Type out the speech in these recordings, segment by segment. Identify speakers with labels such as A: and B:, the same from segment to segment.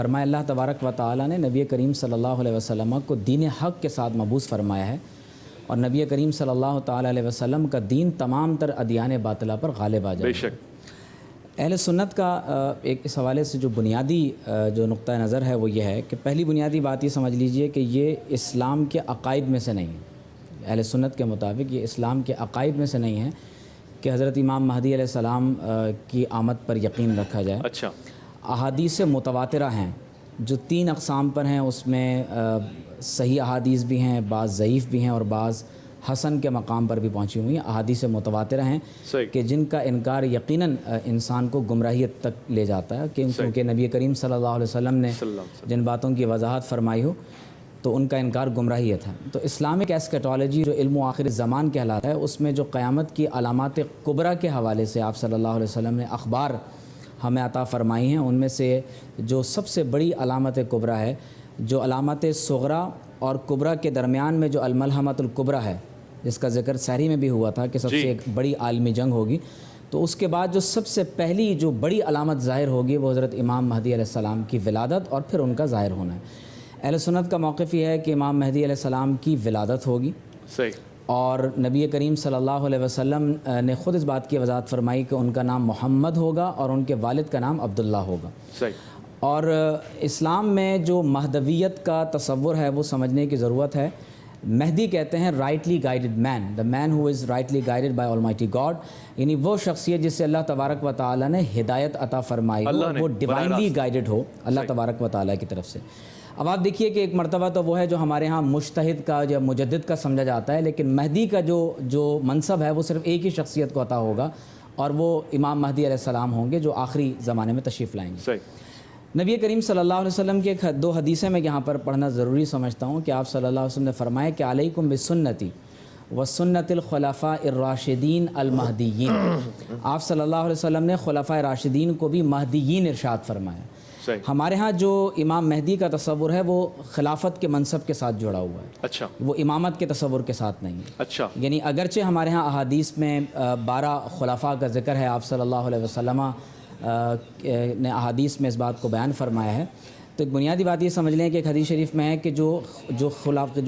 A: فرمایا اللہ تبارک و تعالی نے نبی کریم صلی اللہ علیہ وسلم کو دین حق کے ساتھ مبعوث فرمایا ہے، اور نبی کریم صلی اللہ تعالی علیہ وسلم کا دین تمام تر ادیان باطلہ پر غالب آ جائے۔
B: بے شک
A: اہل سنت کا ایک اس حوالے سے جو بنیادی جو نقطہ نظر ہے وہ یہ ہے کہ پہلی بنیادی بات یہ سمجھ لیجئے کہ یہ اسلام کے عقائد میں سے نہیں ہے۔ اہل سنت کے مطابق یہ اسلام کے عقائد میں سے نہیں ہے کہ حضرت امام مہدی علیہ السلام کی آمد پر یقین رکھا جائے۔
B: اچھا،
A: احادیث متواترہ ہیں جو 3 اقسام پر ہیں، اس میں صحیح احادیث بھی ہیں، بعض ضعیف بھی ہیں اور بعض حسن کے مقام پر بھی پہنچی ہوئی ہیں۔ احادیث متواترہ ہیں
B: صحیح
A: کہ جن کا انکار یقیناً انسان کو گمراہیت تک لے جاتا ہے، کیونکہ نبی کریم صلی اللہ علیہ وسلم نے جن باتوں کی وضاحت فرمائی ہو تو ان کا انکار گمراہیت ہے۔ تو اسلامک ایسکیٹالوجی جو علم و آخر زمان کہلاتا ہے، اس میں جو قیامت کی علامات کبریٰ کے حوالے سے آپ صلی اللہ علیہ وسلم نے اخبار ہمیں عطا فرمائی ہیں، ان میں سے جو سب سے بڑی علامت کبریٰ ہے، جو علامت صغریٰ اور کبریٰ کے درمیان میں جو الملحمۃ الکبریٰ ہے، جس کا ذکر سحری میں بھی ہوا تھا کہ سب سے ایک بڑی عالمی جنگ ہوگی، تو اس کے بعد جو سب سے پہلی جو بڑی علامت ظاہر ہوگی وہ حضرت امام مہدی علیہ السلام کی ولادت اور پھر ان کا ظاہر ہونا ہے۔ اہل سنت کا موقف یہ ہے کہ امام مہدی علیہ السلام کی ولادت ہوگی،
B: صحیح،
A: اور نبی کریم صلی اللہ علیہ وسلم نے خود اس بات کی وضاحت فرمائی کہ ان کا نام محمد ہوگا اور ان کے والد کا نام عبداللہ ہوگا۔
B: صحیح،
A: اور اسلام میں جو مہدویت کا تصور ہے وہ سمجھنے کی ضرورت ہے۔ مہدی کہتے ہیں rightly guided man, the man who is rightly guided by almighty God, یعنی وہ شخصیت جس سے اللہ تبارک و تعالیٰ نے ہدایت عطا فرمائی ہو، وہ ڈیوائنلی گائیڈڈ ہو اللہ تبارک و تعالیٰ کی طرف سے۔ اب آپ دیکھیے کہ ایک مرتبہ تو وہ ہے جو ہمارے ہاں مجتہد کا یا مجدد کا سمجھا جاتا ہے، لیکن مہدی کا جو منصب ہے وہ صرف ایک ہی شخصیت کو عطا ہوگا، اور وہ امام مہدی علیہ السلام ہوں گے جو آخری زمانے میں تشریف لائیں گے۔
B: صحیح،
A: نبی کریم صلی اللہ علیہ وسلم کے 2 حدیثیں میں یہاں پر پڑھنا ضروری سمجھتا ہوں کہ آپ صلی اللہ علیہ وسلم نے فرمایا کہ علیکم بسنتی وسنت الخلفاء الراشدین المہدیین۔ آپ صلی اللہ علیہ وسلم نے خلفاء راشدین کو بھی مہدیین ارشاد فرمایا۔ ہمارے ہاں جو امام مہدی کا تصور ہے وہ خلافت کے منصب کے ساتھ جڑا ہوا ہے،
B: اچھا،
A: وہ امامت کے تصور کے ساتھ نہیں ہے۔
B: اچھا،
A: یعنی اگرچہ ہمارے ہاں احادیث میں 12 خلفاء کا ذکر ہے، آپ صلی اللہ علیہ وسلم نے احادیث میں اس بات کو بیان فرمایا ہے، تو ایک بنیادی بات یہ سمجھ لیں کہ ایک حدیث شریف میں ہے کہ جو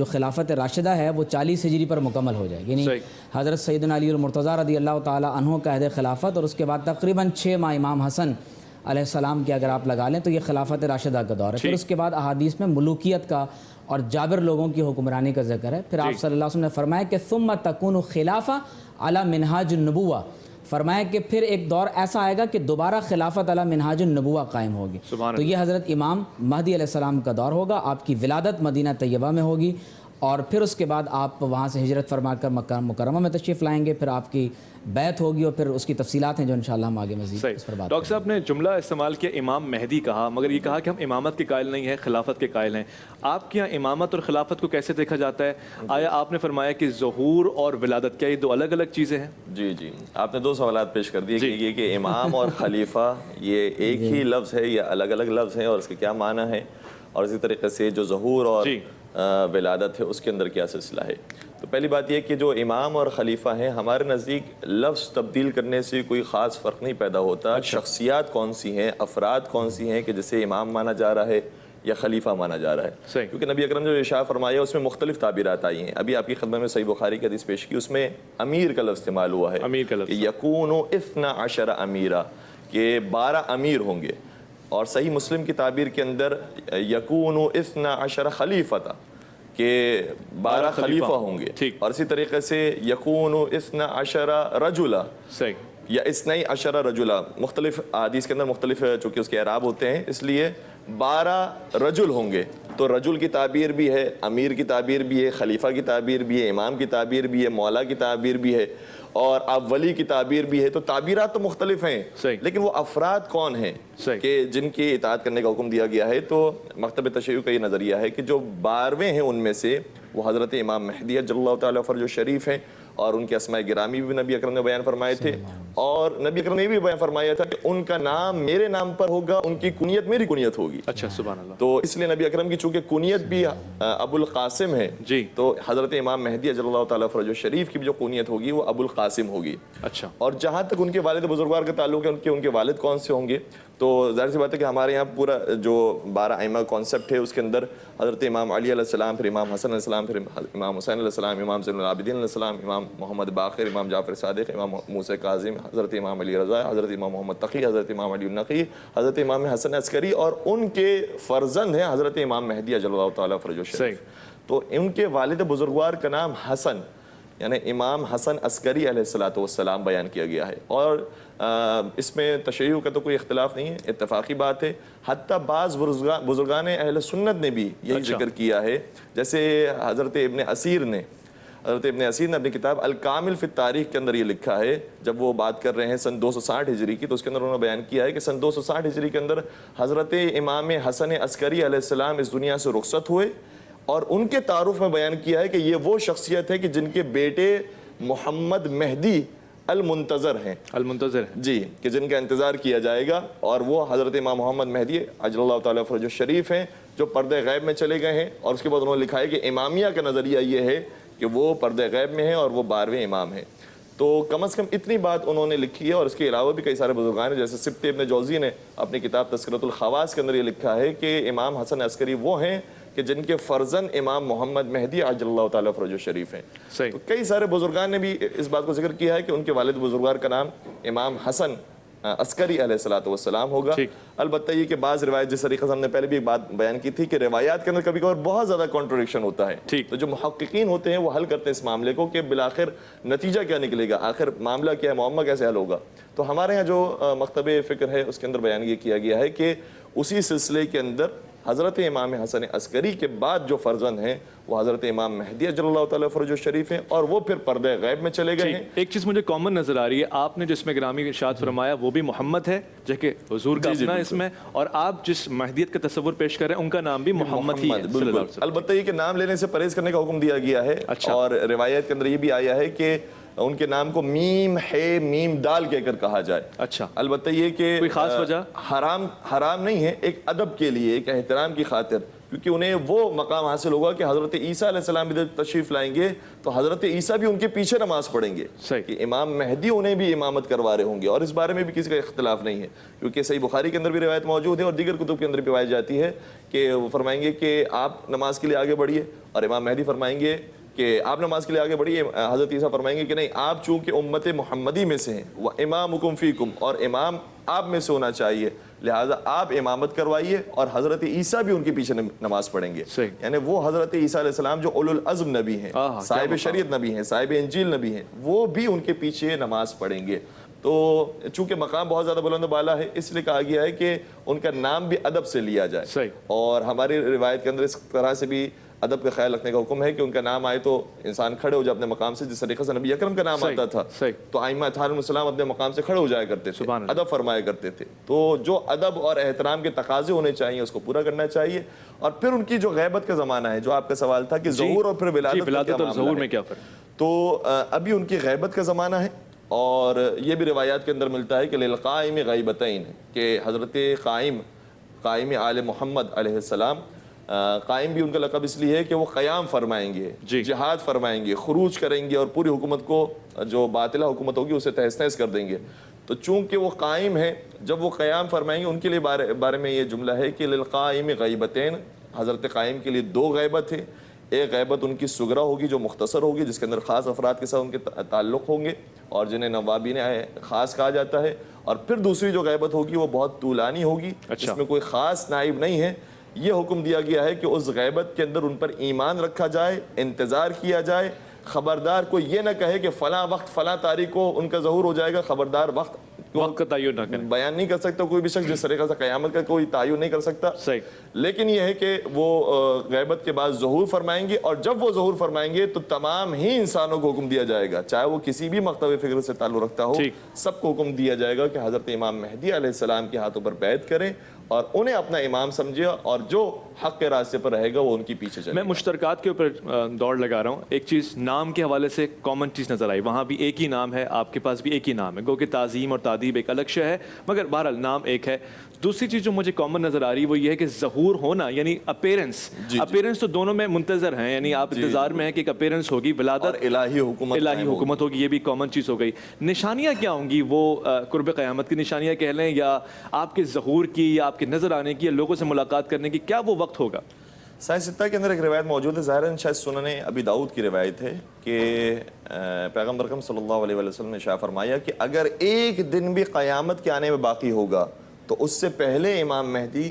A: خلافت راشدہ ہے وہ 40 ہجری پر مکمل ہو جائے، یعنی حضرت سیدنا علی المرتضیٰ رضی اللہ تعالی عنہ کا عہد خلافت، اور اس کے بعد تقریباً 6 ماہ امام حسن علیہ السلام کے اگر آپ لگا لیں تو یہ خلافت راشدہ کا دور ہے۔ پھر اس کے بعد احادیث میں ملوکیت کا اور جابر لوگوں کی حکمرانی کا ذکر ہے۔ پھر آپ صلی اللہ علیہ وسلم نے فرمایا کہ ثم تکون خلافہ علی منہاج النبوہ، فرمایا کہ پھر ایک دور ایسا آئے گا کہ دوبارہ خلافت علی منہاج النبوہ قائم ہوگی۔ تو یہ حضرت امام مہدی علیہ السلام کا دور ہوگا، آپ کی ولادت مدینہ طیبہ میں ہوگی، اور پھر اس کے بعد آپ وہاں سے ہجرت فرما کر مکہ مکرمہ میں تشریف لائیں گے، پھر آپ کی بیعت ہوگی، اور پھر اس کی تفصیلات ہیں جو انشاءاللہ ہم آگے مزید اس پر بات کریں گے۔
B: ڈاکٹر صاحب نے جملہ استعمال کیا امام مہدی کہا، مگر یہ کہا کہ ہم امامت کے قائل نہیں ہیں، خلافت کے قائل ہیں۔ آپ کے یہاں امامت اور خلافت کو کیسے دیکھا جاتا ہے؟ آیا آپ نے فرمایا کہ ظہور اور ولادت، کیا یہ 2 الگ الگ چیزیں ہیں؟
C: جی، آپ نے 2 سوالات پیش کر دیے کہ یہ کہ امام اور خلیفہ یہ ایک ہی لفظ ہے یا الگ الگ لفظ ہیں، اور اس کے کیا معنی ہے، اور اسی طریقے سے جو ظہور اور ولادت ہے اس کے اندر کیا سلسلہ ہے۔ تو پہلی بات یہ کہ جو امام اور خلیفہ ہیں ہمارے نزدیک لفظ تبدیل کرنے سے کوئی خاص فرق نہیں پیدا ہوتا، شخصیات کون سی ہیں، افراد کون سی ہیں کہ جسے امام مانا جا رہا ہے یا خلیفہ مانا جا رہا ہے، کیونکہ نبی اکرم جو ارشاد فرمایا اس میں مختلف تعبیرات آئی ہیں۔ ابھی آپ کی خدمت میں صحیح بخاری کی حدیث پیش کی، اس میں امیر کا لفظ استعمال ہوا ہے،
B: امیر کا لفظ،
C: یکون 12 امیرا، کہ 12 امیر ہوں گے، اور صحیح مسلم کی تعبیر کے اندر یکون 12 خلیفہ، کہ 12 خلیفہ ہوں گے، اور اسی طریقے سے یکون 12 رجلا یا 12 رجلا، مختلف حدیث کے اندر مختلف چونکہ اس کے اعراب ہوتے ہیں، اس لیے 12 رجل ہوں گے۔ تو رجل کی تعبیر بھی ہے، امیر کی تعبیر بھی ہے، خلیفہ کی تعبیر بھی ہے، امام کی تعبیر بھی ہے، مولا کی تعبیر بھی ہے، اور اب ولی کی تعبیر بھی ہے۔ تو تعبیرات تو مختلف ہیں، لیکن وہ افراد کون ہیں کہ جن کی اطاعت کرنے کا حکم دیا گیا ہے؟ تو مکتب تشیع کا یہ نظریہ ہے کہ جو 12ویں ہیں ان میں سے وہ حضرت امام مہدی جل اللہ تعالیٰ فرج شریف ہیں، اور ان کے اسماء گرامی بھی نبی اکرم نے بیان فرمائے تھے، اور نبی اکرم نے بھی بیان فرمایا تھا کہ ان کا نام میرے نام پر ہوگا، ان کی کنیت میری کنیت ہوگی۔
B: اچھا سبحان اللہ۔
C: تو اس لیے نبی اکرم کی چونکہ کنیت بھی ابو القاسم ہے
B: جی،
C: تو حضرت امام مہدی اجل اللہ تعالیٰ فرجہ شریف کی بھی جو کنیت ہوگی وہ ابو القاسم ہوگی۔
B: اچھا،
C: اور جہاں تک ان کے والد بزرگوار کا تعلق ہے، ان کے والد کون سے ہوں گے، تو ظاہر سی بات ہے کہ ہمارے یہاں پورا جو 12 ائمہ کانسیپٹ ہے اس کے اندر حضرت امام علی علیہ السلام، پھر امام حسن علیہ السلام، پھر امام حسین علیہ السلام، امام زین العابدین علیہ السلام، امام محمد باقر، امام جعفر صادق، امام موسیٰ کاظم، حضرت امام علی رضا، حضرت امام محمد تقی، حضرت امام علی النقی، حضرت امام حسن عسکری، اور ان کے فرزند ہیں حضرت امام مہدی اجل اللہ تعالیٰ فرجہ شریف۔ تو ان کے والد بزرگوار کا نام حسن یعنی امام حسن عسکری علیہ السلام بیان کیا گیا ہے، اور اس میں تشیع کا تو کوئی اختلاف نہیں ہے، اتفاقی بات ہے۔ حتیٰ بعض بزرگان اہل سنت نے بھی یہی ذکر کیا ہے، جیسے حضرت ابن اسیر نے اپنی کتاب الکامل فی التاریخ کے اندر یہ لکھا ہے، جب وہ بات کر رہے ہیں سن 260 ہجری کی، تو اس کے اندر انہوں نے بیان کیا ہے کہ سن 260 ہجری کے اندر حضرت امام حسن عسکری علیہ السلام اس دنیا سے رخصت ہوئے، اور ان کے تعارف میں بیان کیا ہے کہ یہ وہ شخصیت ہے کہ جن کے بیٹے محمد مہدی المنتظر ہیں، جی، کہ جن کا انتظار کیا جائے گا، اور وہ حضرت امام محمد مہدی عجل اللہ تعالیٰ فرجہ شریف ہیں جو پردہ غیب میں چلے گئے ہیں۔ اور اس کے بعد انہوں نے لکھا ہے کہ امامیہ کا نظریہ یہ ہے کہ وہ پردہ غیب میں ہیں اور وہ 12ویں امام ہیں۔ تو کم از کم اتنی بات انہوں نے لکھی ہے، اور اس کے علاوہ بھی کئی سارے بزرگان ہیں، جیسے سبط ابن جوزی نے اپنی کتاب تذکرۃ الخواص کے اندر یہ لکھا ہے کہ امام حسن عسکری وہ ہیں کہ جن کے فرزند امام محمد مہدی عجل اللہ تعالیٰ فرجہ شریف ہیں۔ تو کئی سارے بزرگان نے بھی اس بات کو ذکر کیا ہے کہ ان کے والد بزرگوار کا نام امام حسن عسکری علیہ السلام ہوگا۔ البتہ یہ کہ بعض روایت، جس طریقے سے ہم نے پہلے بھی ایک بات بیان کی تھی کہ روایات کے اندر کبھی کبھار بہت زیادہ کانٹرڈکشن ہوتا ہے، تو جو محققین ہوتے ہیں وہ حل کرتے ہیں اس معاملے کو کہ بالآخر نتیجہ کیا نکلے گا، آخر معاملہ کیا ہے، معمہ کیسے حل ہوگا۔ تو ہمارے یہاں جو مکتب فکر ہے اس کے اندر بیان یہ کیا گیا ہے کہ اسی سلسلے کے اندر حضرت امام حسن عسکری کے بعد جو فرزند ہیں وہ حضرت امام مہدی اجل اللہ تعالیٰ فرجہ شریف ہیں، اور وہ پھر پردہ غیب میں چلے گئے ہیں۔
B: ایک چیز مجھے کامن نظر آ رہی ہے، آپ نے جس میں گرامی ارشاد فرمایا وہ بھی محمد ہے جو کہ حضور کا اپنا اس میں، اور آپ جس مہدیت کا تصور پیش کر رہے ہیں ان کا نام بھی محمد ہی ہے صلی اللہ علیہ وسلم۔
C: البتہ یہ کہ نام لینے سے پرہیز کرنے کا حکم دیا گیا ہے، اور روایت کے اندر یہ بھی آیا ہے کہ ان کے نام کو میم ہے میم دال کہہ کر کہا جائے۔
B: اچھا،
C: البتہ یہ کہ
B: کوئی خاص وجہ
C: حرام نہیں ہے، ایک ادب کے لیے، ایک احترام کی خاطر، کیونکہ انہیں وہ مقام حاصل ہوگا کہ حضرت عیسیٰ علیہ السلام بھی تشریف لائیں گے تو حضرت عیسیٰ بھی ان کے پیچھے نماز پڑھیں گے، کہ امام مہدی انہیں بھی امامت کروا رہے ہوں گے، اور اس بارے میں بھی کسی کا اختلاف نہیں ہے، کیونکہ صحیح بخاری کے اندر بھی روایت موجود ہے اور دیگر کتب کے اندر بھی پائی جاتی ہے کہ وہ فرمائیں گے کہ آپ نماز کے لیے آگے بڑھیے، اور امام مہدی فرمائیں گے کہ آپ نماز کے لیے آگے بڑھیے، حضرت عیسیٰ فرمائیں گے کہ نہیں، آپ چونکہ امت محمدی میں سے ہیں، وَإِمَامُكُمْ فِيكُمْ، اور امام آپ میں سے ہونا چاہیے، لہٰذا آپ امامت کروائیے، اور حضرت عیسیٰ بھی ان کے پیچھے نماز پڑھیں گے۔ یعنی وہ حضرت عیسیٰ علیہ السلام جو اولو العزم نبی ہیں، صاحب شریعت نبی ہیں، صاحب انجیل نبی ہیں، وہ بھی ان کے پیچھے نماز پڑھیں گے۔ تو چونکہ مقام بہت زیادہ بلند و بالا ہے، اس لیے کہا گیا ہے کہ ان کا نام بھی ادب سے لیا جائے، اور ہماری روایت کے اندر اس طرح سے بھی ادب کا خیال رکھنے کا حکم ہے کہ ان کا نام آئے تو انسان کھڑے ہو جائے اپنے مقام سے، جس طریقے سے نبی اکرم کا نام آتا تھا تو ائمہ علیہم السلام اپنے مقام سے کھڑے ہو جایا کرتے تھے، ادب فرمایا کرتے تھے۔ تو جو ادب اور احترام کے تقاضے ہونے چاہیے اس کو پورا کرنا چاہیے۔ اور پھر ان کی جو غیبت کا زمانہ ہے، جو آپ کا سوال تھا کہ ظہور اور پھر ولادت اور ظہور میں کیا فرق، تو ابھی ان کی غیبت کا زمانہ ہے، اور یہ بھی روایات کے اندر ملتا ہے کہ للقائم غیبتین، کہ حضرت قائم آل محمد علیہ السلام، قائم بھی ان کا لقب اس لیے ہے کہ وہ قیام فرمائیں گے، جہاد فرمائیں گے، خروج کریں گے، اور پوری حکومت کو جو باطلہ حکومت ہوگی اسے تہس نہس کر دیں گے۔ تو چونکہ وہ قائم ہیں، جب وہ قیام فرمائیں گے، ان کے لیے بارے میں یہ جملہ ہے کہ للقائم غیبتین، حضرت قائم کے لیے 2 غیبت ہیں۔ ایک غیبت ان کی صغرا ہوگی جو مختصر ہوگی، جس کے اندر خاص افراد کے ساتھ ان کے تعلق ہوں گے اور جنہیں نوابین خاص کہا جاتا ہے، اور پھر دوسری جو غیبت ہوگی وہ بہت طولانی ہوگی، جس میں کوئی خاص نائب نہیں ہے۔ یہ حکم دیا گیا ہے کہ اس غیبت کے اندر ان پر ایمان رکھا جائے، انتظار کیا جائے، خبردار کوئی یہ نہ کہے کہ فلاں وقت فلاں تاریخ کو ان کا ظہور ہو جائے گا، خبردار وقت
B: کا تعین نہ کریں،
C: بیان نہیں کر سکتا کوئی بھی شخص، جس طریقے سے قیامت کا کوئی تعین نہیں کر سکتا۔ لیکن یہ ہے کہ وہ غیبت کے بعد ظہور فرمائیں گے، اور جب وہ ظہور فرمائیں گے تو تمام ہی انسانوں کو حکم دیا جائے گا، چاہے وہ کسی بھی مکتب فکر سے تعلق رکھتا ہو، سب کو حکم دیا جائے گا کہ حضرت امام مہدی علیہ السلام کے ہاتھوں پر بیعت کریں اور انہیں اپنا امام سمجھے اور جو حق کے راستے پر رہے گا وہ ان کی پیچھے چلے.
B: میں مشترکات کے اوپر دوڑ لگا رہا ہوں. ایک چیز نام کے حوالے سے کامن چیز نظر آئی, وہاں بھی ایک ہی نام ہے, آپ کے پاس بھی ایک ہی نام ہے, گو کہ تعظیم اور تعدیب ایک الگ شے ہے, مگر بہرحال نام ایک ہے. دوسری چیز جو مجھے کامن نظر آ رہی ہے وہ یہ ہے کہ ظہور ہونا, یعنی اپیرنس تو دونوں میں منتظر ہیں, یعنی آپ انتظار میں ہیں کہ ایک اپیرنس ہوگی, ولادت
C: اور الہی حکومت
B: ہوگی, یہ بھی کامن چیز ہو گئی. نشانیاں کیا ہوں گی, وہ قرب قیامت کی نشانیاں کہہ لیں, یا آپ کے ظہور کی, یا آپ کے نظر آنے کی, یا لوگوں سے ملاقات کرنے کی, کیا وہ وقت ہوگا؟
C: صحیح ستہ کے اندر ایک روایت موجود ہے, ظاہراً شاید سنن ابی داؤد کی روایت ہے کہ پیغمبر اکرم صلی اللہ علیہ وسلم نے ارشاد فرمایا کہ اگر ایک دن بھی قیامت کے آنے میں باقی ہوگا تو اس سے پہلے امام مہدی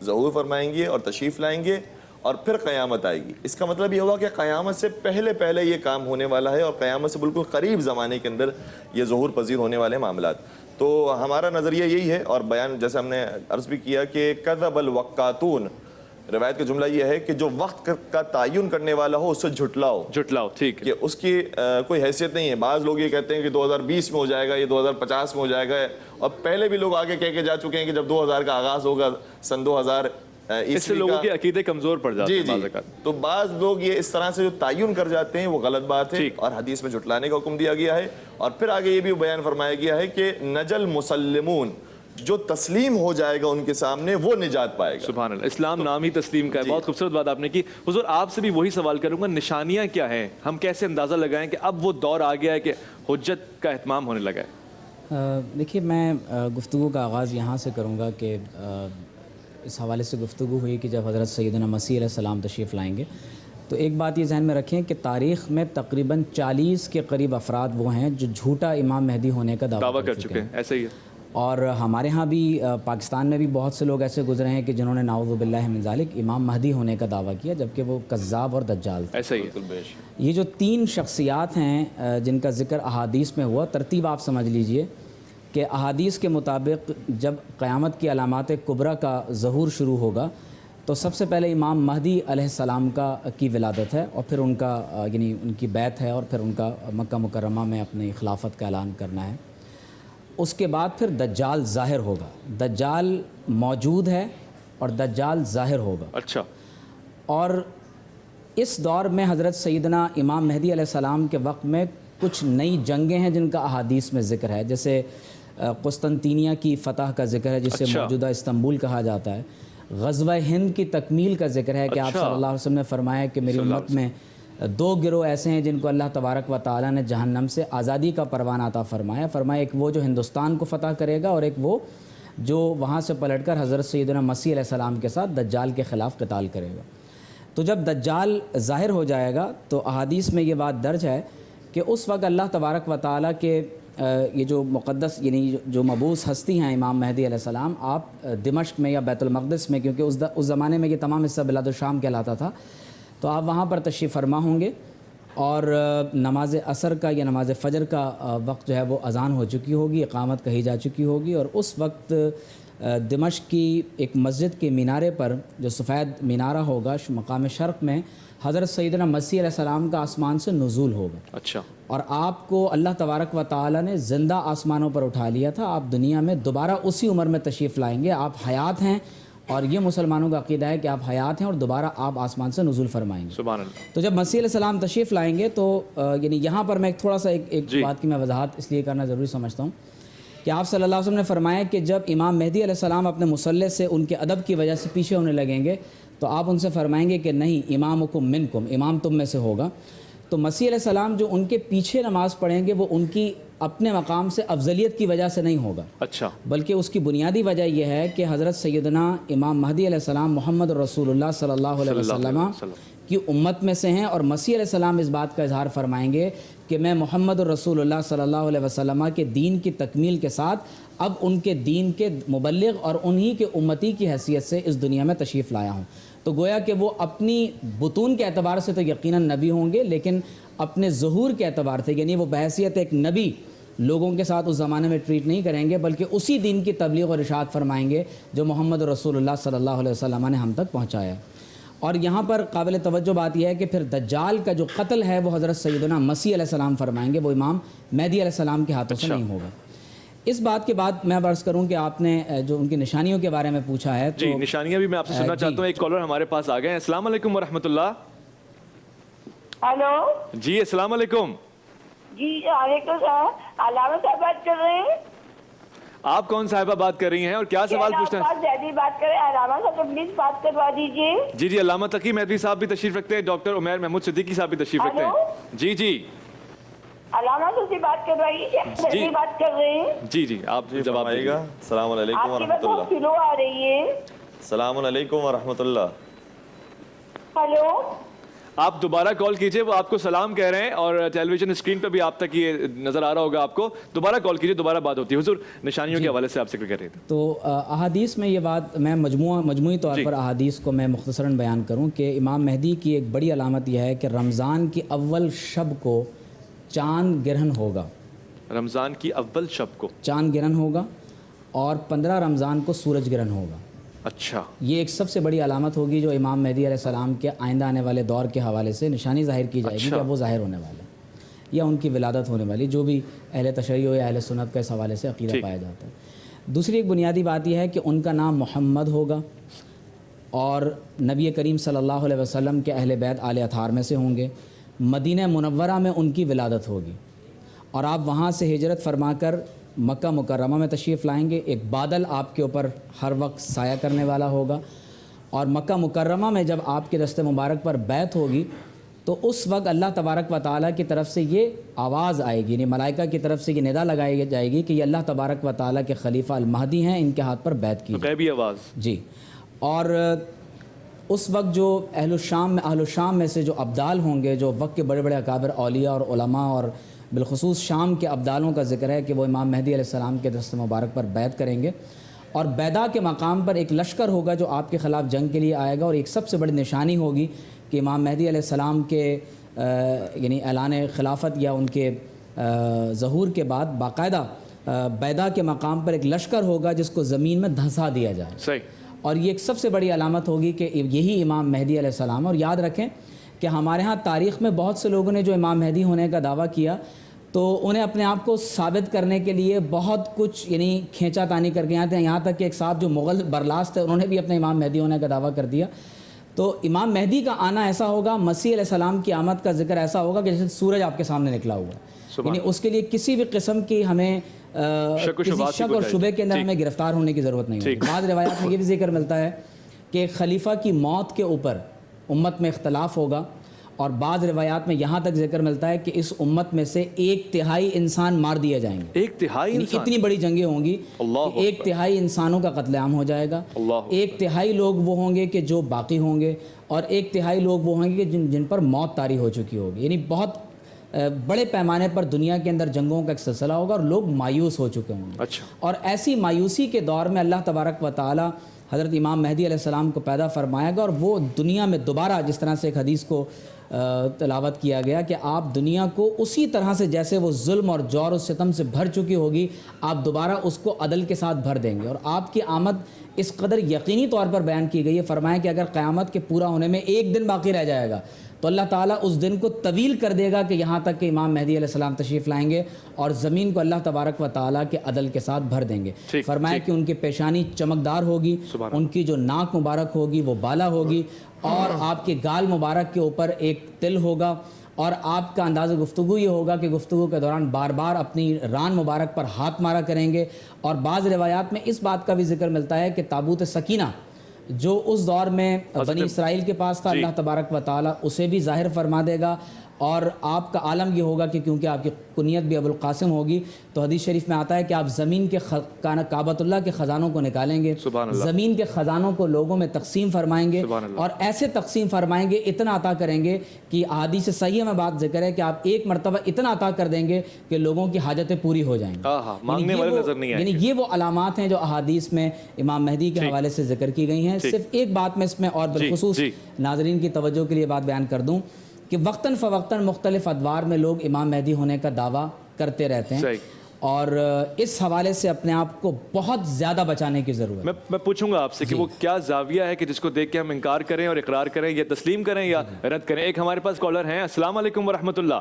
C: ظہور فرمائیں گے اور تشریف لائیں گے, اور پھر قیامت آئے گی. اس کا مطلب یہ ہوگا کہ قیامت سے پہلے یہ کام ہونے والا ہے, اور قیامت سے بالکل قریب زمانے کے اندر یہ ظہور پذیر ہونے والے معاملات. تو ہمارا نظریہ یہی ہے, اور بیان جیسے ہم نے عرض بھی کیا کہ کذب الوقاتون, روایت کا جملہ یہ ہے کہ جو وقت کا تعین کرنے والا ہو اس سے جھٹلاؤ,
B: ٹھیک ہے,
C: کہ اس کی کوئی حیثیت نہیں ہے. بعض لوگ یہ کہتے ہیں کہ 2020 میں ہو جائے گا, یہ 2050 میں ہو جائے گا, اور پہلے بھی لوگ آگے کہہ کے جا چکے ہیں کہ جب 2000 کا آغاز ہوگا سن 2000
B: اس سے لوگوں کے عقیدے کمزور پڑ جاتے ہیں.
C: تو بعض لوگ یہ اس طرح سے جو تعین کر جاتے ہیں وہ غلط بات ہے, اور حدیث میں جھٹلانے کا حکم دیا گیا ہے. اور پھر آگے یہ بھی بیان فرمایا گیا ہے کہ نجل مسلمون, جو تسلیم ہو جائے گا ان کے سامنے وہ نجات پائے گا.
B: سبحان اللہ, اسلام نام ہی تسلیم کا ہے. بہت خوبصورت بات آپ نے کی. حضور آپ سے بھی وہی سوال کروں گا, نشانیاں کیا ہیں, ہم کیسے اندازہ لگائیں کہ اب وہ دور آ گیا ہے کہ حجت کا اہتمام ہونے لگا ہے؟
A: دیکھیے, میں گفتگو کا آغاز یہاں سے کروں گا کہ اس حوالے سے گفتگو ہوئی کہ جب حضرت سیدنا مسیح علیہ السلام تشریف لائیں گے, تو ایک بات یہ ذہن میں رکھیں کہ تاریخ میں تقریباً 40 کے قریب افراد وہ ہیں جو جھوٹا امام مہدی ہونے کا دعویٰ کر چکے ہیں.
B: ایسا ہی ہے.
A: اور ہمارے ہاں بھی پاکستان میں بھی بہت سے لوگ ایسے گزرے ہیں کہ جنہوں نے نعوذ باللہ من ذالک امام مہدی ہونے کا دعویٰ کیا, جبکہ وہ کذاب اور دجال تھے.
B: ایسا ہی ہے.
A: یہ جو 3 شخصیات ہیں جن کا ذکر احادیث میں ہوا, ترتیب آپ سمجھ لیجئے کہ احادیث کے مطابق جب قیامت کی علامات کبریٰ کا ظہور شروع ہوگا تو سب سے پہلے امام مہدی علیہ السلام کی ولادت ہے, اور پھر ان کا یعنی ان کی بیعت ہے, اور پھر ان کا مکہ مکرمہ میں اپنی خلافت کا اعلان کرنا ہے. اس کے بعد پھر دجال ظاہر ہوگا. دجال موجود ہے اور دجال ظاہر ہوگا.
B: اچھا.
A: اور اس دور میں حضرت سیدنا امام مہدی علیہ السلام کے وقت میں کچھ نئی جنگیں ہیں جن کا احادیث میں ذکر ہے, جیسے قسطنطینیہ کی فتح کا ذکر ہے جسے موجودہ استنبول کہا جاتا ہے. غزوہ ہند کی تکمیل کا ذکر ہے کہ آپ صلی اللہ علیہ وسلم نے فرمایا کہ میری امت میں 2 گروہ ایسے ہیں جن کو اللہ تبارک و تعالیٰ نے جہنم سے آزادی کا پروانہ عطا فرمایا. ایک وہ جو ہندوستان کو فتح کرے گا, اور ایک وہ جو وہاں سے پلٹ کر حضرت سیدنا مسیح علیہ السلام کے ساتھ دجال کے خلاف قتال کرے گا. تو جب دجال ظاہر ہو جائے گا تو احادیث میں یہ بات درج ہے کہ اس وقت اللہ تبارک و تعالیٰ کے یہ جو مقدس یعنی جو مبعوث ہستی ہیں امام مہدی علیہ السلام, آپ دمشق میں یا بیت المقدس میں, کیونکہ اس زمانے میں یہ تمام حصہ بلاد الشام کہلاتا تھا, تو آپ وہاں پر تشریف فرما ہوں گے, اور نماز عصر کا یا نماز فجر کا وقت جو ہے وہ اذان ہو چکی ہوگی, اقامت کہی جا چکی ہوگی, اور اس وقت دمشق کی ایک مسجد کے مینارے پر جو سفید مینارہ ہوگا مقام شرق میں, حضرت سیدنا مسیح علیہ السلام کا آسمان سے نزول ہوگا.
B: اچھا.
A: اور آپ کو اللہ تبارک و تعالیٰ نے زندہ آسمانوں پر اٹھا لیا تھا, آپ دنیا میں دوبارہ اسی عمر میں تشریف لائیں گے, آپ حیات ہیں, اور یہ مسلمانوں کا عقیدہ ہے کہ آپ حیات ہیں اور دوبارہ آپ آسمان سے نزول فرمائیں گے.
B: سبحان اللہ.
A: تو جب مسیح علیہ السلام تشریف لائیں گے تو یعنی یہاں پر میں تھوڑا سا ایک بات کی میں وضاحت اس لیے کرنا ضروری سمجھتا ہوں کہ آپ صلی اللہ علیہ وسلم نے فرمایا کہ جب امام مہدی علیہ السلام اپنے مصلی سے ان کے ادب کی وجہ سے پیچھے ہونے لگیں گے تو آپ ان سے فرمائیں گے کہ نہیں, امامکم منکم, امام تم میں سے ہوگا. تو مسیح علیہ السلام جو ان کے پیچھے نماز پڑھیں گے وہ ان کی اپنے مقام سے افضلیت کی وجہ سے نہیں ہوگا. اچھا. بلکہ اس کی بنیادی وجہ یہ ہے کہ حضرت سیدنا امام مہدی علیہ السلام محمد رسول اللہ صلی اللہ علیہ وسلم کی امت میں سے ہیں, اور مسیح علیہ السلام اس بات کا اظہار فرمائیں گے کہ میں محمد رسول اللہ صلی اللہ علیہ وسلم کے دین کی تکمیل کے ساتھ اب ان کے دین کے مبلغ اور انہی کے امتی کی حیثیت سے اس دنیا میں تشریف لایا ہوں. تو گویا کہ وہ اپنی بطون کے اعتبار سے تو یقیناً نبی ہوں گے, لیکن اپنے ظہور کے اعتبار سے یعنی وہ بحیثیت ایک نبی لوگوں کے ساتھ اس زمانے میں ٹریٹ نہیں کریں گے, بلکہ اسی دین کی تبلیغ اور ارشاد فرمائیں گے جو محمد رسول اللہ صلی اللہ علیہ وسلم نے ہم تک پہنچایا. اور یہاں پر قابل توجہ بات یہ ہے کہ پھر دجال کا جو قتل ہے وہ حضرت سیدنا مسیح علیہ السلام فرمائیں گے, وہ امام مہدی علیہ السلام کے ہاتھوں سے نہیں ہوگا. اس بات کے بعد میں عرض کروں کہ آپ نے جو ان کی نشانیوں کے بارے میں پوچھا ہے
B: جی نشانیاں بھی میں آپ سے سننا چاہتا ہوں. ایک کالر ہمارے پاس آ گئے ہیں. السلام علیکم ورحمۃ اللہ.
D: ہلو
B: جی السلام علیکم.
D: جی وعلیکم السلام. علامہ صاحب بات کر رہے ہیں؟
B: آپ کون صاحبہ بات کر رہی ہیں اور کیا سوال پوچھنا ہے؟
D: زیدی بات کر رہے ہیں. علامہ صاحب سے پلیز بات کروا دیجیے.
B: جی جی علامہ تقی مہدوی صاحب بھی تشریف رکھتے ہیں, ڈاکٹر عمیر محمود صدیقی صاحب بھی تشریف رکھتے ہیں. جی جی
D: علامہ صاحب سے بات کروائیے. زیدی بات کر رہے ہیں.
B: جی جی آپ جواب
C: آئے
B: دیجیے.
C: گا. السلام علیکم
D: آپ کی
C: ورحمۃ
D: بات بہت
C: اللہ.
D: سلو آ رہی ہے.
C: السلام علیکم ورحمۃ اللہ.
D: ہلو
B: آپ دوبارہ کال کیجئے, وہ آپ کو سلام کہہ رہے ہیں اور ٹیلی ویژن اسکرین پہ بھی آپ تک یہ نظر آ رہا ہوگا آپ کو. دوبارہ کال کیجئے, دوبارہ بات ہوتی ہے. حضور نشانیوں کے حوالے سے آپ ذکر کر رہے تھے.
A: تو احادیث میں یہ بات میں مجموعی طور پر احادیث کو میں مختصراً بیان کروں کہ امام مہدی کی ایک بڑی علامت یہ ہے کہ رمضان کی اول شب کو چاند گرہن ہوگا.
B: رمضان کی اول شب کو
A: چاند گرہن ہوگا اور 15 رمضان کو سورج گرہن ہوگا.
B: اچھا,
A: یہ ایک سب سے بڑی علامت ہوگی جو امام مہدی علیہ السلام کے آئندہ آنے والے دور کے حوالے سے نشانی ظاہر کی جائے گی کہ وہ ظاہر ہونے والے ہیں یا ان کی ولادت ہونے والی, جو بھی اہل تشیع یا اہل سنت کا اس حوالے سے عقیدہ پایا جاتا ہے. دوسری ایک بنیادی بات یہ ہے کہ ان کا نام محمد ہوگا اور نبی کریم صلی اللہ علیہ وسلم کے اہل بیت آل اطہار میں سے ہوں گے. مدینہ منورہ میں ان کی ولادت ہوگی اور آپ وہاں سے ہجرت فرما کر مکہ مکرمہ میں تشریف لائیں گے. ایک بادل آپ کے اوپر ہر وقت سایہ کرنے والا ہوگا اور مکہ مکرمہ میں جب آپ کے دست مبارک پر بیعت ہوگی تو اس وقت اللہ تبارک و تعالیٰ کی طرف سے یہ آواز آئے گی, یعنی ملائکہ کی طرف سے یہ ندا لگائی جائے گی کہ یہ اللہ تبارک و تعالیٰ کے خلیفہ المہدی ہیں, ان کے ہاتھ پر بیعت کی.
B: غیبی آواز.
A: جی, اور اس وقت جو اہل الشام میں سے جو ابدال ہوں گے, جو وقت کے بڑے بڑے اکابر اولیاء اور علماء اور بالخصوص شام کے ابدالوں کا ذکر ہے کہ وہ امام مہدی علیہ السلام کے دست مبارک پر بیعت کریں گے اور بیدا کے مقام پر ایک لشکر ہوگا جو آپ کے خلاف جنگ کے لیے آئے گا. اور ایک سب سے بڑی نشانی ہوگی کہ امام مہدی علیہ السلام کے یعنی اعلان خلافت یا ان کے ظہور کے بعد باقاعدہ بیدا کے مقام پر ایک لشکر ہوگا جس کو زمین میں دھنسا دیا جائے.
B: صحیح.
A: اور یہ ایک سب سے بڑی علامت ہوگی کہ یہی امام مہدی علیہ السلام. اور یاد رکھیں کہ ہمارے ہاں تاریخ میں بہت سے لوگوں نے جو امام مہدی ہونے کا دعویٰ کیا تو انہیں اپنے آپ کو ثابت کرنے کے لیے بہت کچھ یعنی کھینچا تانی کر کے آتے ہیں. یہاں تک کہ ایک صاحب جو مغل برلاس تھے انہوں نے بھی اپنے امام مہدی ہونے کا دعویٰ کر دیا. تو امام مہدی کا آنا ایسا ہوگا, مسیح علیہ السلام کی آمد کا ذکر ایسا ہوگا کہ جیسے سورج آپ کے سامنے نکلا ہوا ہے. یعنی اس کے لیے کسی بھی قسم کی ہمیں شک اور شبے کے اندر ہمیں گرفتار ہونے کی ضرورت نہیں ہوگی. بعض روایات میں یہ بھی ذکر ملتا ہے کہ خلیفہ کی موت کے اوپر امت میں اختلاف ہوگا اور بعض روایات میں یہاں تک ذکر ملتا ہے کہ اس امت میں سے 1/3 انسان مار دیے جائیں گے.
B: 1/3 انسان؟
A: اتنی بڑی جنگیں ہوں گی کہ 1/3 انسانوں کا قتل عام ہو جائے گا. 1/3 لوگ وہ ہوں گے کہ جو باقی ہوں گے اور 1/3 لوگ وہ ہوں گے کہ جن پر موت طاری ہو چکی ہوگی. یعنی بہت بڑے پیمانے پر دنیا کے اندر جنگوں کا ایک سلسلہ ہوگا اور لوگ مایوس ہو چکے ہوں گے.
B: اچھا.
A: اور ایسی مایوسی کے دور میں اللہ تبارک و تعالی حضرت امام مہدی علیہ السلام کو پیدا فرمائے گا اور وہ دنیا میں دوبارہ, جس طرح سے ایک حدیث کو تلاوت کیا گیا کہ آپ دنیا کو اسی طرح سے جیسے وہ ظلم اور جور و ستم سے بھر چکی ہوگی آپ دوبارہ اس کو عدل کے ساتھ بھر دیں گے. اور آپ کی آمد اس قدر یقینی طور پر بیان کی گئی ہے, فرمایا کہ اگر قیامت کے پورا ہونے میں ایک دن باقی رہ جائے گا تو اللہ تعالیٰ اس دن کو طویل کر دے گا کہ یہاں تک کہ امام مہدی علیہ السلام تشریف لائیں گے اور زمین کو اللہ تبارک و تعالیٰ کے عدل کے ساتھ بھر دیں گے. فرمایا کہ ان کی پیشانی چمکدار ہوگی, ان کی جو ناک مبارک ہوگی وہ بالا ہوگی اور آپ کے گال مبارک کے اوپر ایک تل ہوگا اور آپ کا انداز گفتگو یہ ہوگا کہ گفتگو کے دوران بار بار اپنی ران مبارک پر ہاتھ مارا کریں گے. اور بعض روایات میں اس بات کا بھی ذکر ملتا ہے کہ تابوت سکینہ جو اس دور میں بنی اسرائیل کے پاس تھا اللہ تبارک و تعالیٰ اسے بھی ظاہر فرما دے گا. اور آپ کا عالم یہ ہوگا کہ کیونکہ آپ کی کنیت بھی ابو القاسم ہوگی تو حدیث شریف میں آتا ہے کہ آپ زمین کے کعبۃ اللہ کے خزانوں کو نکالیں گے, زمین کے خزانوں کو لوگوں میں تقسیم فرمائیں گے اور ایسے تقسیم فرمائیں گے, اتنا عطا کریں گے کہ احادیث صحیح میں بات ذکر ہے کہ آپ ایک مرتبہ اتنا عطا کر دیں گے کہ لوگوں کی حاجتیں پوری ہو جائیں گی. یعنی یہ وہ علامات ہیں جو احادیث میں امام مہدی کے حوالے سے ذکر کی گئی ہیں. صرف ایک بات میں اس میں اور بالخصوص ناظرین کی توجہ کے لیے بات بیان کر دوں کہ وقتاً فوقتاً مختلف ادوار میں لوگ امام مہدی ہونے کا دعویٰ کرتے رہتے ہیں اور اس حوالے سے اپنے آپ کو بہت زیادہ بچانے کی ضرورت ہے.
B: میں پوچھوں گا آپ سے کہ وہ کیا زاویہ ہے کہ جس کو دیکھ کے ہم انکار کریں اور اقرار کریں یا تسلیم کریں یا رد کریں. ایک ہمارے پاس کالر ہیں. السلام علیکم ورحمۃ اللہ.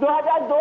D: 2002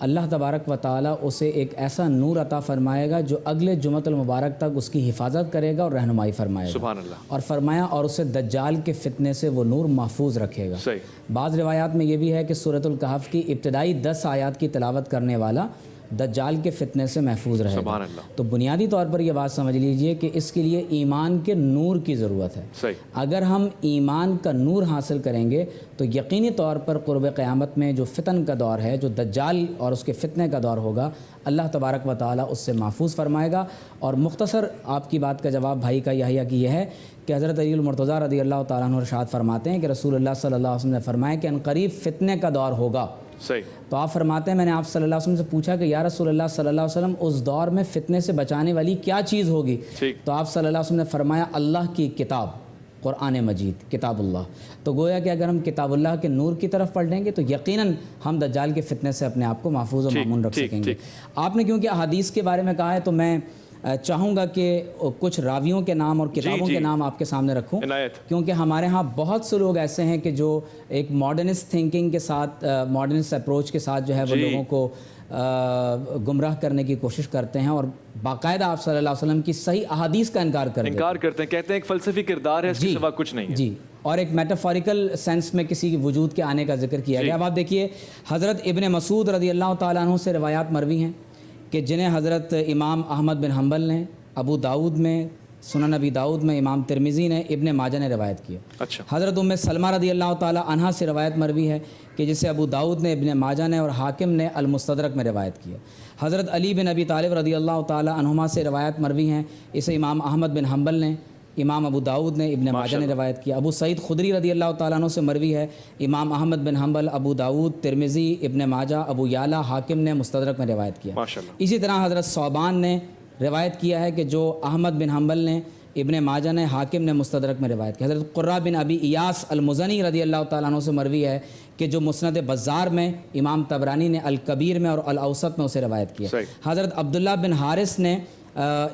A: اللہ تبارک و تعالیٰ اسے ایک ایسا نور عطا فرمائے گا جو اگلے جمعۃ المبارک تک اس کی حفاظت کرے گا اور رہنمائی فرمائے گا.
B: سبحان اللہ.
A: اور فرمایا اور اسے دجال کے فتنے سے وہ نور محفوظ رکھے گا.
B: صحیح.
A: بعض روایات میں یہ بھی ہے کہ سورۃ الکہف کی ابتدائی 10 آیات کی تلاوت کرنے والا دجال کے فتنے سے محفوظ رہے
B: سبحان
A: گا.
B: اللہ.
A: تو بنیادی طور پر یہ بات سمجھ لیجئے کہ اس کے لیے ایمان کے نور کی ضرورت ہے.
B: صحیح.
A: اگر ہم ایمان کا نور حاصل کریں گے تو یقینی طور پر قرب قیامت میں جو فتن کا دور ہے، جو دجال اور اس کے فتنے کا دور ہوگا، اللہ تبارک و تعالیٰ اس سے محفوظ فرمائے گا. اور مختصر آپ کی بات کا جواب بھائی کا یحییٰ کی یہ ہے کہ حضرت علی المرتضیٰ رضی اللہ تعالیٰ عنہ ارشاد فرماتے ہیں کہ رسول اللہ صلی اللہ علیہ وسلم نے فرمایا کہ عنقریب فتنے کا دور ہوگا.
B: صحیح.
A: تو آپ فرماتے ہیں میں نے آپ صلی اللہ علیہ وسلم سے پوچھا کہ یا رسول اللہ صلی اللہ علیہ وسلم اس دور میں فتنے سے بچانے والی کیا چیز ہوگی؟ تو آپ صلی اللہ علیہ وسلم نے فرمایا اللہ کی کتاب، قرآن مجید، کتاب اللہ. تو گویا کہ اگر ہم کتاب اللہ کے نور کی طرف پڑھیں گے تو یقیناً ہم دجال کے فتنے سے اپنے آپ کو محفوظ و مامون رکھ سکیں گے. آپ نے کیونکہ احادیث کے بارے میں کہا ہے تو میں چاہوں گا کہ کچھ راویوں کے نام اور کتابوں کے نام آپ کے سامنے رکھوں، کیونکہ ہمارے ہاں بہت سے لوگ ایسے ہیں کہ جو ایک ماڈرنسٹ تھنکنگ کے ساتھ، ماڈرنسٹ اپروچ کے ساتھ جو ہے وہ لوگوں کو گمراہ کرنے کی کوشش کرتے ہیں اور باقاعدہ آپ صلی اللہ علیہ وسلم کی صحیح احادیث کا انکار کرتے ہیں،
B: کہتے ہیں ایک فلسفی کردار ہے، اس کے سوا کچھ نہیں ہے.
A: جی، اور ایک میٹافوریکل سینس میں کسی کی وجود کے آنے کا ذکر کیا گیا. اب آپ دیکھیے حضرت ابن مسعود رضی اللہ تعالیٰ عنہ سے روایات مروی ہیں کہ جنہیں حضرت امام احمد بن حنبل نے ابو داؤد میں، سنن ابی داؤد میں، امام ترمذی نے، ابن ماجہ نے روایت کیا.
B: اچھا.
A: حضرت ام سلمہ رضی اللہ تعالیٰ عنہا سے روایت مروی ہے کہ جسے ابو داؤد نے، ابن ماجہ نے اور حاکم نے المستدرک میں روایت کیا. حضرت علی بن ابی طالب رضی اللہ تعالیٰ عنہما سے روایت مروی ہیں، اسے امام احمد بن حنبل نے، امام ابو داؤد نے، ابن ماجہ نے روایت کیا. ابو سعید خدری رضی اللہ تعالیٰ عنہ سے مروی ہے، امام احمد بن حنبل، ابو داؤد، ترمذی، ابن ماجہ، ابو یعلا، حاکم نے مستدرک میں روایت کیا. اسی طرح حضرت ثوبان نے روایت کیا ہے کہ جو احمد بن حنبل نے، ابن ماجہ نے، حاکم نے مستدرک میں روایت کیا. حضرت قرہ بن ابی ایاس المزنی رضی اللہ تعالیٰ عنہ سے مروی ہے کہ جو مسند بزار میں، امام طبرانی نے الکبیر میں اور الاوسط میں اسے روایت کیا. حضرت عبداللہ بن حارث نے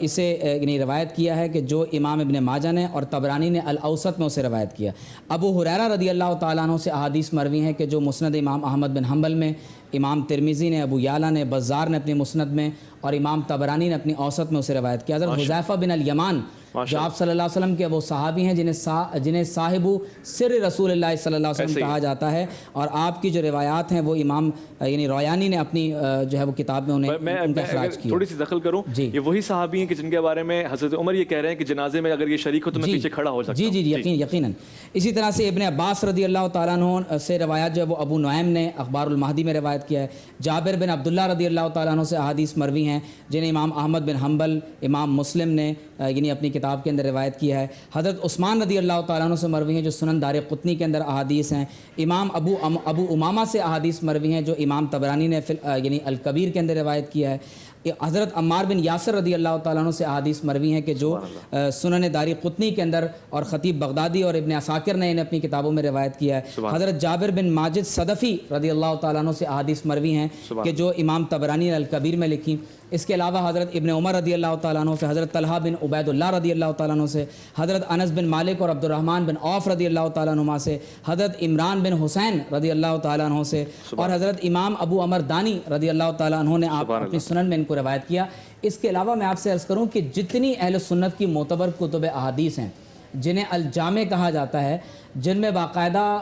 A: اسے یعنی روایت کیا ہے کہ جو امام ابن ماجہ نے اور طبرانی نے الاوسط میں اسے روایت کیا. ابو ہریرہ رضی اللہ تعالیٰ عنہ سے احادیث مروی ہیں کہ جو مسند امام احمد بن حنبل میں، امام ترمذی نے، ابو یعلا نے، بزار نے اپنی مسند میں اور امام طبرانی نے اپنی اوسط میں اسے روایت کیا. حضرت حذیفہ بن الیمان جو آپ صلی اللہ علیہ وسلم کے وہ صحابی ہیں جنہیں صاحب سر رسول اللہ صلی اللہ علیہ وسلم کہا جاتا ہے، اور آپ کی جو روایات ہیں وہ امام یعنی رویانی نے اپنی جو ہے وہ کتاب میں انہیں ان کا اخراج کیا.
B: تھوڑی سی دخل کروں، یہ وہی صحابی ہیں کہ جن کے بارے میں حضرت عمر یہ کہہ رہے ہیں کہ جنازے میں اگر یہ شریک ہو تو میں پیچھے کھڑا ہو سکتا ہوں.
A: جی یقیناً. اسی طرح سے ابن عباس رضی اللہ تعالیٰ عنہ سے روایات جو ہے وہ ابو نعیم نے اخبار المہدی میں روایت کیا ہے. جابر بن عبداللہ رضی اللہ تعالیٰ عنہ سے احادیث مروی ہیں جنہیں امام احمد بن حنبل، امام مسلم نے یعنی اپنی کتاب کے اندر روایت کیا ہے. حضرت عثمان رضی اللہ تعالیٰ عنہ سے مروی ہیں جو سنن دارقطنی کے اندر احادیث ہیں. امام ابو امامہ سے احادیث مروی ہیں جو امام طبرانی نے یعنی الکبیر کے اندر روایت کیا ہے. حضرت عمار بن یاسر رضی اللہ تعالیٰ عنہ سے احادیث مروی ہیں کہ جو سنن دارقطنی کے اندر اور خطیب بغدادی اور ابن عساکر نے انہیں اپنی کتابوں میں روایت کیا ہے. حضرت جابر بن ماجد صدفی رضی اللہ تعالیٰ عنہ سے احادیث مروی ہیں کہ جو امام طبرانی نے الکبیر میں لکھی. اس کے علاوہ حضرت ابن عمر رضی اللہ تعالیٰ عنہ سے، حضرت طلحہ بن عبید اللہ رضی اللہ تعالیٰ عنہ سے، حضرت انس بن مالک اور عبد الرحمن بن عوف رضی اللہ تعالیٰ عنہ سے، حضرت عمران بن حسین رضی اللہ تعالیٰ عنہ سے، اور حضرت امام ابو عمر دانی رضی اللہ تعالیٰ عنہ نے آپ اپنی سنن میں ان کو روایت کیا. اس کے علاوہ میں آپ سے عرض کروں کہ جتنی اہل سنت کی معتبر کتب احادیث ہیں جنہیں الجامع کہا جاتا ہے، جن میں باقاعدہ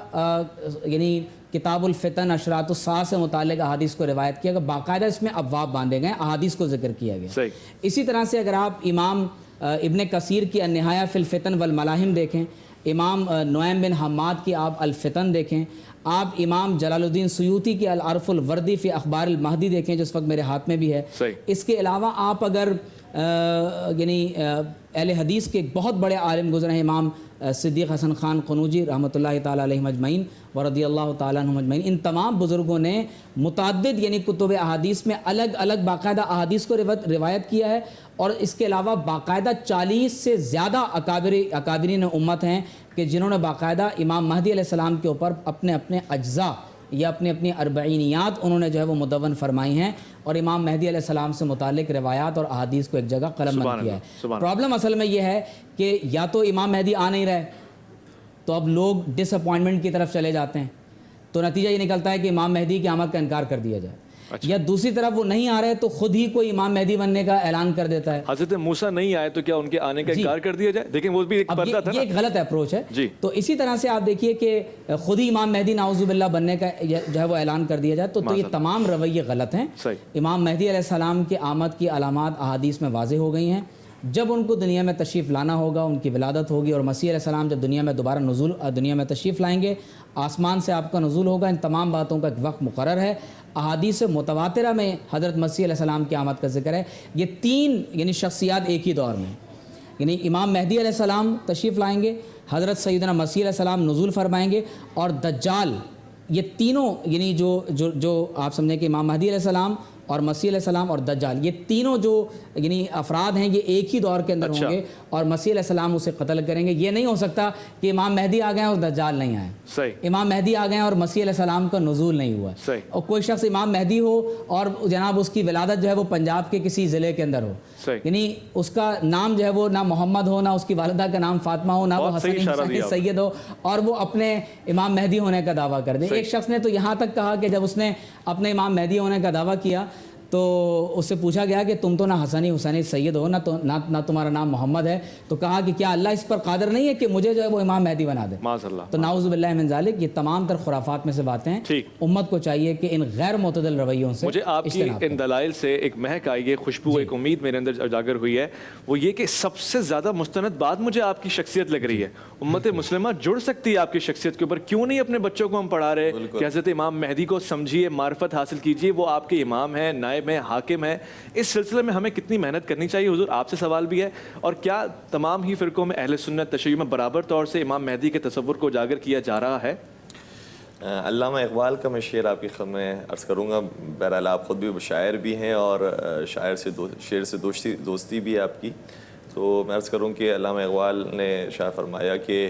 A: یعنی کتاب الفتن، اشراط الساعہ سے متعلق احادیث کو روایت کیا گیا، باقاعدہ اس میں ابواب باندھے گئے، احادیث کو ذکر کیا گیا. اسی طرح سے اگر آپ امام ابن کثیر کی النہایہ فی الفتن والملاحم دیکھیں، امام نعیم بن حماد کی آپ الفتن دیکھیں، آپ امام جلال الدین سیوطی کی العرف الوردی فی اخبار المہدی دیکھیں جس وقت میرے ہاتھ میں بھی ہے. اس کے علاوہ آپ اگر یعنی اہل حدیث کے ایک بہت بڑے عالم گزرے ہیں امام صدیق حسن خان قنوجی رحمۃ اللہ تعالیٰ علیہ مجمعین و رضی اللہ تعالیٰ عنہ مجمعین، ان تمام بزرگوں نے متعدد یعنی کتب احادیث میں الگ الگ باقاعدہ احادیث کو روایت کیا ہے. اور اس کے علاوہ باقاعدہ 40 سے زیادہ اکابرین امت ہیں کہ جنہوں نے باقاعدہ امام مہدی علیہ السلام کے اوپر اپنے اپنے اجزاء یا اپنی اپنی اربعینیات انہوں نے جو ہے وہ مدون فرمائی ہیں اور امام مہدی علیہ السلام سے متعلق روایات اور احادیث کو ایک جگہ قلم بند کیا ہے. پرابلم اصل میں یہ ہے کہ یا تو امام مہدی آ نہیں رہے تو اب لوگ ڈس اپوائنٹمنٹ کی طرف چلے جاتے ہیں، تو نتیجہ یہ نکلتا ہے کہ امام مہدی کی آمد کا انکار کر دیا جائے. یا دوسری طرف وہ نہیں آ رہے تو خود ہی کوئی امام مہدی بننے کا اعلان کر دیتا ہے.
B: حضرت موسیٰ نہیں آئے تو کیا ان کے آنے کا انکار کر دیا جائے؟ دیکھیں وہ بھی ایک پردہ تھا نا.
A: یہ ایک غلط اپروچ ہے.
B: جی.
A: تو اسی طرح سے آپ دیکھیے کہ خود ہی امام مہدی نعوذ باللہ بننے کا جو ہے وہ اعلان کر دیا جائے تو یہ تمام رویے غلط ہیں. امام مہدی علیہ السلام کے آمد کی علامات احادیث میں واضح ہو گئی ہیں. جب ان کو دنیا میں تشریف لانا ہوگا، ان کی ولادت ہوگی، اور مسیح علیہ السلام جب دنیا میں تشریف لائیں گے، آسمان سے آپ کا نزول ہوگا. ان تمام باتوں کا ایک وقت مقرر ہے. احادیث متواترہ میں حضرت مسیح علیہ السلام کی آمد کا ذکر ہے. یہ تین یعنی شخصیات ایک ہی دور میں، یعنی امام مہدی علیہ السلام تشریف لائیں گے، حضرت سیدنا مسیح علیہ السلام نزول فرمائیں گے، اور دجال. یہ تینوں یعنی جو آپ سمجھیں کہ امام مہدی علیہ السلام اور مسیح علیہ السلام اور دجال، یہ تینوں جو یعنی افراد ہیں یہ ایک ہی دور کے اندر ہوں گے اور مسیح علیہ السلام اسے قتل کریں گے. یہ نہیں ہو سکتا کہ امام مہدی آ گئے اور دجال نہیں آئے.
B: صحیح.
A: امام مہدی آ گئے اور مسیح علیہ السلام کا نزول نہیں ہوا.
B: صحیح.
A: اور کوئی شخص امام مہدی ہو اور جناب اس کی ولادت جو ہے وہ پنجاب کے کسی ضلع کے اندر ہو، یعنی اس کا نام جو ہے وہ نہ محمد ہو، نہ اس کی والدہ کا نام فاطمہ ہو، نہ وہ حسن سید ہو، اور وہ اپنے امام مہدی ہونے کا دعویٰ کر دے. ایک شخص نے تو یہاں تک کہا کہ جب اس نے اپنے امام مہدی ہونے کا دعویٰ کیا تو اس سے پوچھا گیا کہ تم تو نہ حسنی سید ہو، نہ تمہارا نام محمد ہے، تو کہا کہ کیا اللہ اس پر قادر نہیں ہے کہ مجھے جو ہے وہ امام مہدی بنا دے. تو نعوذ باللہ من ذالک، یہ تمام تر خرافات میں سے باتیں ہیں. امت کو چاہیے کہ ان غیر معتدل رویوں سے
B: مجھے آپ کی ان دلائل سے ایک مہک آئی ہے، خوشبو، ایک امید میرے اندر اجاگر ہوئی ہے. وہ یہ کہ سب سے زیادہ مستند بات مجھے آپ کی شخصیت لگ رہی ہے. امت مسلمہ جڑ سکتی ہے آپ کی شخصیت کے اوپر. کیوں نہیں اپنے بچوں کو ہم پڑھا رہے کہ حضرت امام مہدی کو سمجھیے، معرفت حاصل کیجیے، وہ آپ کے امام ہیں، نائب ہیں، حاکم ہے. اس سلسلے میں ہمیں کتنی محنت کرنی چاہیے حضور؟ آپ سے سوال بھی ہے. اور کیا تمام ہی فرقوں میں اہل سنت تشیع میں برابر طور سے امام مہدی کے تصور کو اجاگر کیا جا رہا ہے؟
C: علامہ اقبال کا میں شعر آپ کی خدمت میں عرض کروں گا. بہرحال آپ خود بھی شاعر بھی ہیں اور شعر سے دوستی بھی ہے آپ کی. تو میں عرض کروں کہ علامہ اقبال نے شاعر فرمایا کہ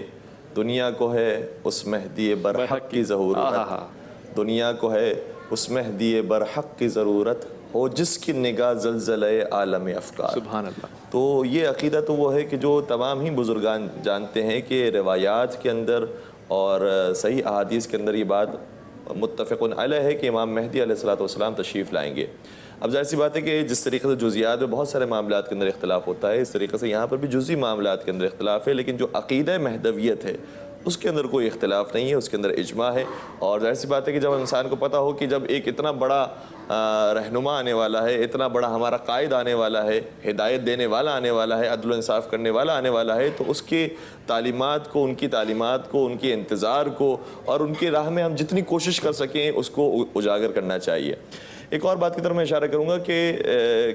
C: دنیا کو ہے اس مہدی برحق کی ضرورت، دنیا کو ہے اس مہدی برحق کی ضرورت، ہو جس کی نگاہ زلزلہ عالم افکار.
B: سبحان اللہ.
C: تو یہ عقیدہ تو وہ ہے کہ جو تمام ہی بزرگان جانتے ہیں کہ روایات کے اندر اور صحیح احادیث کے اندر یہ بات متفق علیہ ہے کہ امام مہدی علیہ السلام تشریف لائیں گے. اب ظاہر سی بات ہے کہ جس طریقے سے جزیات میں بہت سارے معاملات کے اندر اختلاف ہوتا ہے، اس طریقے سے یہاں پر بھی جزئی معاملات کے اندر اختلاف ہے، لیکن جو عقیدہ مہدویت ہے اس کے اندر کوئی اختلاف نہیں ہے، اس کے اندر اجماع ہے. اور ظاہر سی بات ہے کہ جب انسان کو پتہ ہو کہ جب ایک اتنا بڑا رہنما آنے والا ہے، اتنا بڑا ہمارا قائد آنے والا ہے، ہدایت دینے والا آنے والا ہے، عدل و انصاف کرنے والا آنے والا ہے، تو اس کے تعلیمات کو، ان کی تعلیمات کو، ان کے انتظار کو اور ان کے راہ میں ہم جتنی کوشش کر سکیں اس کو اجاگر کرنا چاہیے. ایک اور بات کی طرف میں اشارہ کروں گا کہ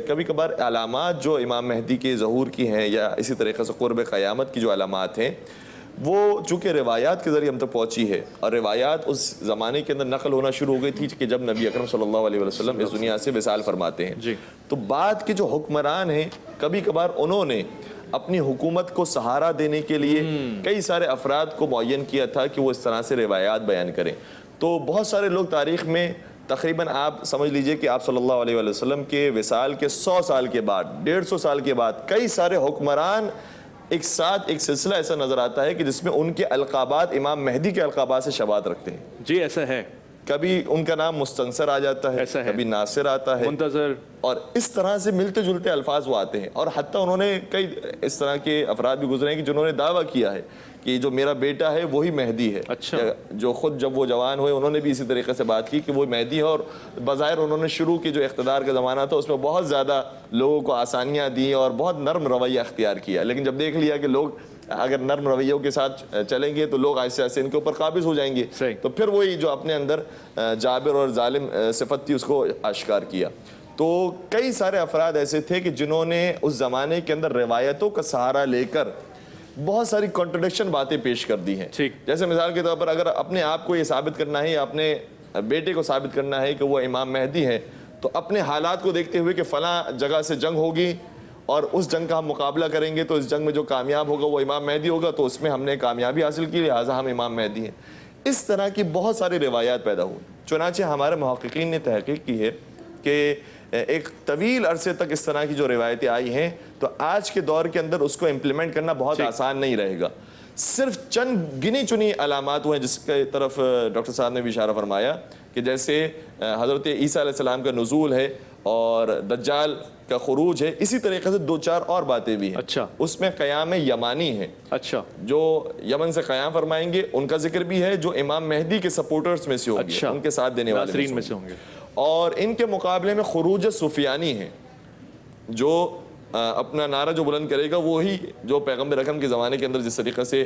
C: کبھی کبھار علامات جو امام مہدی کے ظہور کی ہیں یا اسی طریقے سے قرب قیامت کی جو علامات ہیں، وہ چونکہ روایات کے ذریعے ہم تک پہنچی ہے اور روایات اس زمانے کے اندر نقل ہونا شروع ہو گئی تھی کہ جب نبی اکرم صلی اللہ علیہ وسلم اس دنیا سے وصال فرماتے ہیں. تو بعد کے جو حکمران ہیں کبھی کبھار انہوں نے اپنی حکومت کو سہارا دینے کے لیے کئی سارے افراد کو معین کیا تھا کہ وہ اس طرح سے روایات بیان کریں. تو بہت سارے لوگ تاریخ میں تقریباً آپ سمجھ لیجئے کہ آپ صلی اللہ علیہ وسلم کے وصال کے 100 سال کے بعد، 150 سال کے بعد کئی سارے حکمران ایک ساتھ ایک سلسلہ ایسا نظر آتا ہے کہ جس میں ان کے القابات امام مہدی کے القابات سے شباہت رکھتے ہیں.
B: جی ایسا ہے.
C: کبھی ان کا نام مستنصر آ جاتا ہے، کبھی ناصر آتا ہے،
B: منتظر، اور
C: اس طرح سے ملتے جلتے الفاظ وہ آتے ہیں. اور حتیٰ انہوں نے کئی اس طرح کے افراد بھی گزرے ہیں کہ جنہوں نے دعویٰ کیا ہے کہ جو میرا بیٹا ہے وہی مہدی ہے.
B: اچھا.
C: جو خود جب وہ جوان ہوئے انہوں نے بھی اسی طریقے سے بات کی کہ وہ مہدی ہے. اور بظاہر انہوں نے شروع کی جو اقتدار کا زمانہ تھا اس میں بہت زیادہ لوگوں کو آسانیاں دیں اور بہت نرم رویہ اختیار کیا، لیکن جب دیکھ لیا کہ لوگ اگر نرم رویوں کے ساتھ چلیں گے تو لوگ آہستہ آہستہ ان کے اوپر قابض ہو جائیں گے. تو پھر وہی جو اپنے اندر جابر اور ظالم صفت تھی اس کو آشکار کیا. تو کئی سارے افراد ایسے تھے کہ جنہوں نے اس زمانے کے اندر روایتوں کا سہارا لے کر بہت ساری کنٹرڈکشن باتیں پیش کر دی ہیں. جیسے مثال کے طور پر اگر اپنے آپ کو یہ ثابت کرنا ہے یا اپنے بیٹے کو ثابت کرنا ہے کہ وہ امام مہدی ہے، تو اپنے حالات کو دیکھتے ہوئے کہ فلاں جگہ سے جنگ ہوگی اور اس جنگ کا ہم مقابلہ کریں گے تو اس جنگ میں جو کامیاب ہوگا وہ امام مہدی ہوگا، تو اس میں ہم نے کامیابی حاصل کی لہٰذا ہم امام مہدی ہیں. اس طرح کی بہت ساری روایات پیدا ہوئی. چنانچہ ہمارے محققین نے تحقیق کی ہے کہ ایک طویل عرصے تک اس طرح کی جو روایتیں آئی ہیں تو آج کے دور کے اندر اس کو امپلیمنٹ کرنا بہت آسان نہیں رہے گا. صرف چند گنی چنی علامات ہوئے ہیں جس کے طرف ڈاکٹر صاحب نے بھی اشارہ فرمایا کہ جیسے حضرت عیسیٰ علیہ السلام کا نزول ہے اور دجال کا خروج ہے، اسی طریقے سے دو چار اور باتیں بھی ہیں۔
B: اچھا،
C: اس میں قیام یمانی ہے،
B: اچھا،
C: جو یمن سے قیام فرمائیں گے ان کا ذکر بھی ہے، جو امام مہدی کے سپورٹرز میں سے ہوں گے،
B: اچھا،
C: ان کے ساتھ دینے والے
B: ناصرین میں سے ہوں گے،
C: اور ان کے مقابلے میں خروج سفیانی ہے، جو اپنا نعرہ جو بلند کرے گا وہی جو پیغمبر اکرم کے زمانے کے اندر جس طریقے سے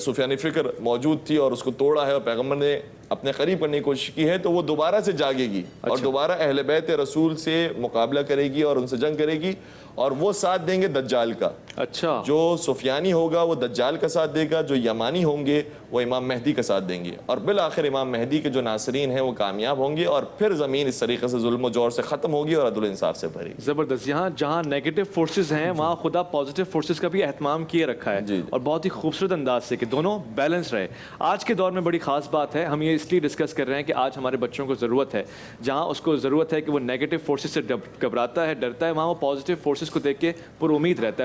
C: سفیانی فکر موجود تھی اور اس کو توڑا ہے اور پیغمبر نے اپنے قریب کرنے کی کوشش کی ہے، تو وہ دوبارہ سے جاگے گی اور دوبارہ اہل بیت رسول سے مقابلہ کرے گی اور ان سے جنگ کرے گی، اور وہ ساتھ دیں گے دجال کا۔
B: اچھا،
C: جو سفیانی ہوگا وہ دجال کا ساتھ دے گا، جو یمانی ہوں گے وہ امام مہدی کا ساتھ دیں گے، اور بالآخر امام مہدی کے جو ناصرین ہیں وہ کامیاب ہوں گے، اور پھر زمین اس طریقے سے ظلم و جور سے ختم ہوگی اور عدل و انصاف سے بھری۔
B: زبردست۔ یہاں جہاں نیگیٹو فورسز ہیں وہاں خدا پازیٹیو فورسز کا بھی اہتمام کیے رکھا ہے، اور بہت ہی خوبصورت انداز سے کہ دونوں بیلنس رہے۔ آج کے دور میں بڑی خاص بات ہے، ہم یہ اس لیے ڈسکس کر رہے ہیں کہ آج ہمارے بچوں کو ضرورت ہے، جہاں اس کو ضرورت ہے کہ وہ نیگیٹو فورسز سے گھبراتا ہے، ڈرتا ہے، وہاں وہ پازیٹیو فورسز کو دیکھ کے پر امید رہتا ہے۔